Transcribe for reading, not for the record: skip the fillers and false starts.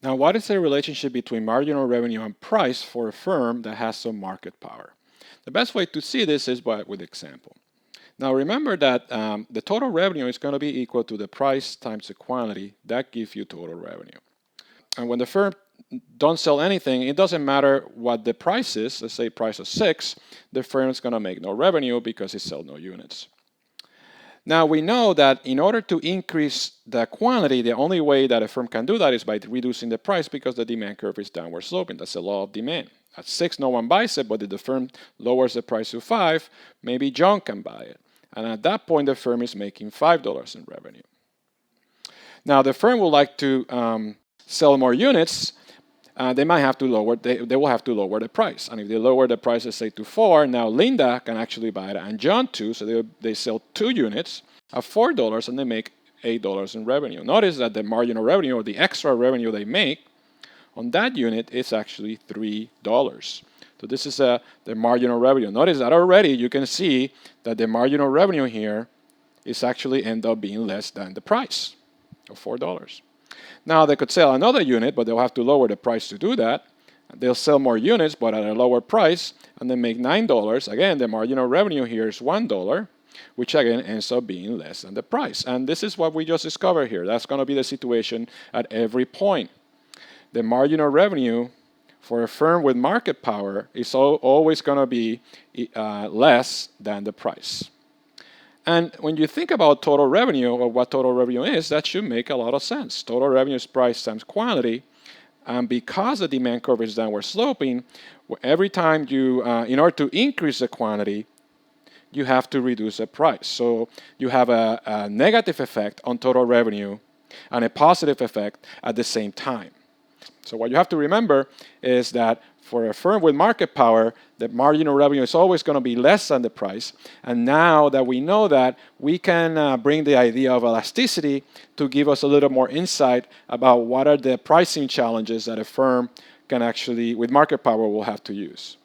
Now, what is the relationship between marginal revenue and price for a firm that has some market power? The best way to see this is with example. Now remember that the total revenue is going to be equal to the price times the quantity. That gives you total revenue. And when the firm don't sell anything, it doesn't matter what the price is. Let's say price is 6, the firm is going to make no revenue because it sells no units. Now we know that in order to increase the quantity, the only way that a firm can do that is by reducing the price because the demand curve is downward sloping. That's the law of demand. At 6, no one buys it, but if the firm lowers the price to 5, maybe John can buy it. And at that point, the firm is making $5 in revenue. Now the firm would like to sell more units. They might have to lower. They will have to lower the price. And if they lower the price, let's say to 4, now Linda can actually buy it, and John too. So they sell 2 units at $4, and they make $8 in revenue. Notice that the marginal revenue, or the extra revenue they make on that unit, is actually $3. So this is the marginal revenue. Notice that already you can see that the marginal revenue here is actually end up being less than the price of $4. Now they could sell another unit, but they'll have to lower the price to do that. They'll sell more units, but at a lower price, and they make $9. Again, the marginal revenue here is $1, which again ends up being less than the price. And this is what we just discovered here. That's going to be the situation at every point. The marginal revenue for a firm with market power is always going to be less than the price. And when you think about total revenue, or what total revenue is, that should make a lot of sense. Total revenue is price times quantity. And because the demand curve is downward sloping, every time you, in order to increase the quantity, you have to reduce the price. So you have a negative effect on total revenue and a positive effect at the same time. So what you have to remember is that for a firm with market power, the marginal revenue is always going to be less than the price. And now that we know that, we can bring the idea of elasticity to give us a little more insight about what are the pricing challenges that a firm can actually, with market power, will have to use.